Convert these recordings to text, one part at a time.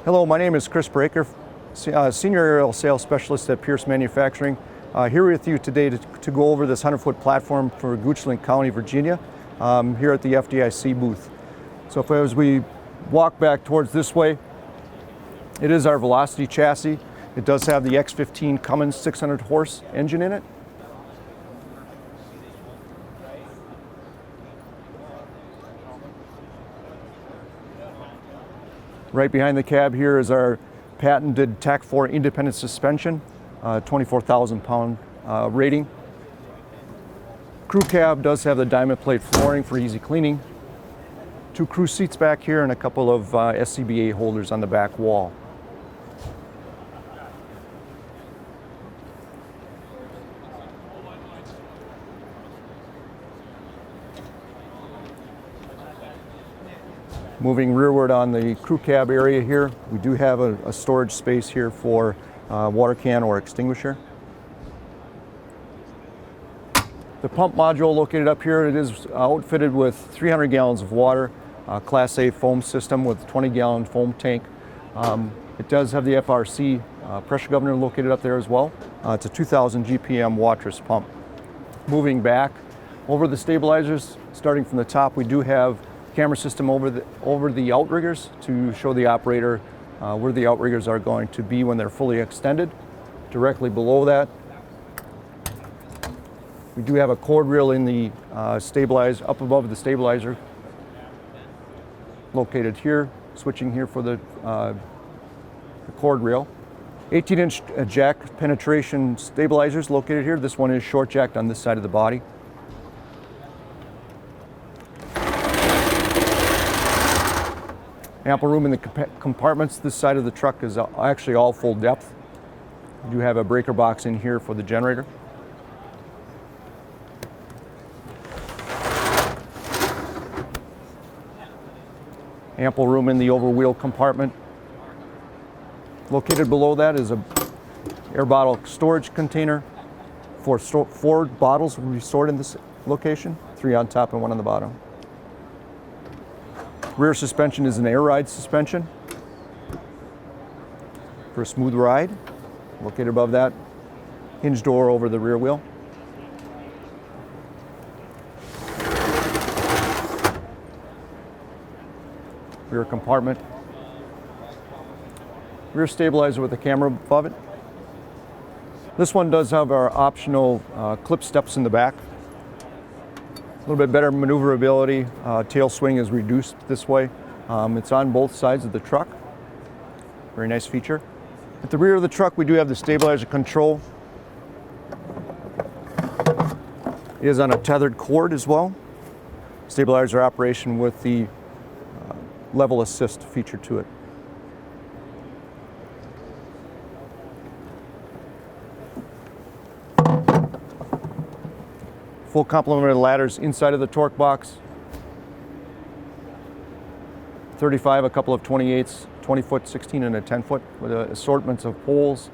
Hello, my name is Chris Breaker, Senior Aerial Sales Specialist at Pierce Manufacturing. Here with you today to go over this 100-foot platform for Goochland County, Virginia, here at the FDIC booth. So as we walk back towards this way, it is our Velocity chassis. It does have the X15 Cummins 600 horse engine in it. Right behind the cab here is our patented TAC 4 independent suspension, 24,000 pound rating. Crew cab does have the diamond plate flooring for easy cleaning. 2 crew seats back here and a couple of SCBA holders on the back wall. Moving rearward on the crew cab area here, we do have a storage space here for water can or extinguisher. The pump module located up here, it is outfitted with 300 gallons of water, Class A foam system with a 20-gallon foam tank. It does have the FRC pressure governor located up there as well. It's a 2,000 GPM Waterous pump. Moving back over the stabilizers, starting from the top, we do have camera system over the outriggers to show the operator where the outriggers are going to be when they're fully extended. Directly below that, we do have a cord reel in the up above the stabilizer, located here, switching here for the cord reel. 18-inch jack penetration stabilizers located here. This one is short jacked on this side of the body. Ample room in the compartments. This side of the truck is actually all full depth. We do have a breaker box in here for the generator. Ample room in the over wheel compartment. Located below that is a air bottle storage container. 4 bottles will be stored in this location, 3 on top and 1 on the bottom. Rear suspension is an air ride suspension for a smooth ride. Located above that, hinge door over the rear wheel. Rear compartment. Rear stabilizer with a camera above it. This one does have our optional clip steps in the back. A little bit better maneuverability. Tail swing is reduced this way. It's on both sides of the truck. Very nice feature. At the rear of the truck, we do have the stabilizer control. It is on a tethered cord as well. Stabilizer operation with the level assist feature to it. Full complement of ladders inside of the torque box. 35, a couple of 28s, 20-foot, 16, and a 10-foot with assortments of poles.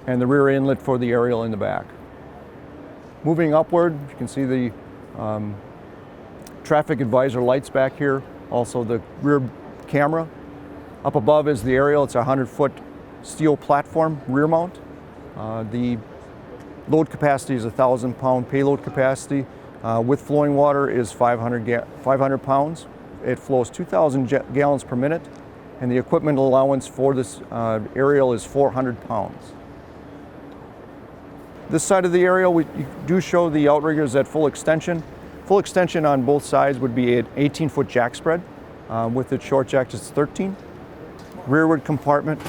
And the rear inlet for the aerial in the back. Moving upward, you can see the traffic advisor lights back here. Also the rear camera. Up above is the aerial. It's a 100-foot steel platform rear mount. The load capacity is 1,000 pound payload capacity. With flowing water is 500 pounds. It flows 2,000 gallons per minute, and the equipment allowance for this aerial is 400 pounds. This side of the aerial, we do show the outriggers at full extension. Full extension on both sides would be an 18-foot jack spread. With the short jack, it's 13. Rearward compartment.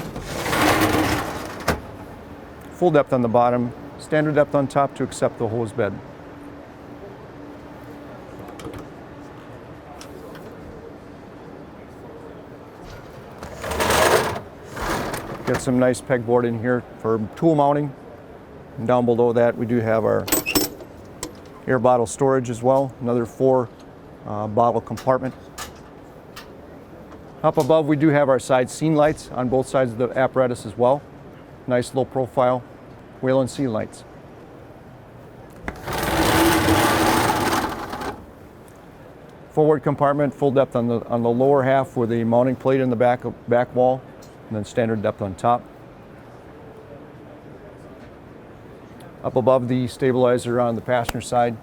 Full depth on the bottom. Standard depth on top to accept the hose bed. Got some nice pegboard in here for tool mounting. And down below that we do have our air bottle storage as well, another 4 bottle compartment. Up above we do have our side scene lights on both sides of the apparatus as well. Nice low profile wheel and scene lights. Forward compartment, full depth on the lower half with the mounting plate in the back wall, and then standard depth on top. Up above the stabilizer on the passenger side,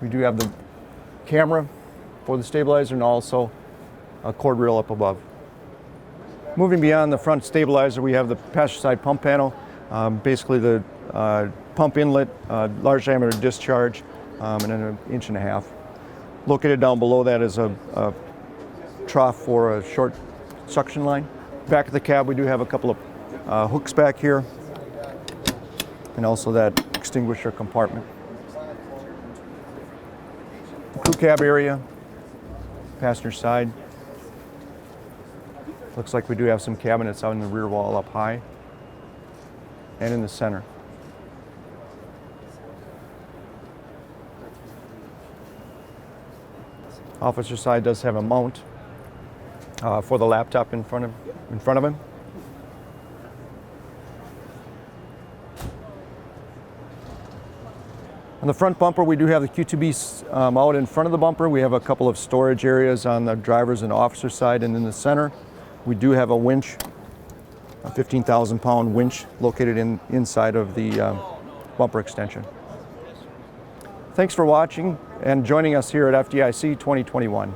we do have the camera for the stabilizer and also a cord rail up above. Moving beyond the front stabilizer, we have the passenger side pump panel, basically the pump inlet, large diameter discharge, and then 1.5 inches. Located down below that is a trough for a short suction line. Back of the cab, we do have a couple of hooks back here, and also that extinguisher compartment. The crew cab area, passenger side. Looks like we do have some cabinets out in the rear wall up high and in the center. Officer side does have a mount for the laptop in front of him. On the front bumper, we do have the Q2B out in front of the bumper. We have a couple of storage areas on the driver's and officer side, and in the center, we do have a winch, a 15,000-pound winch located inside of the bumper extension. Thanks for watching and joining us here at FDIC 2021.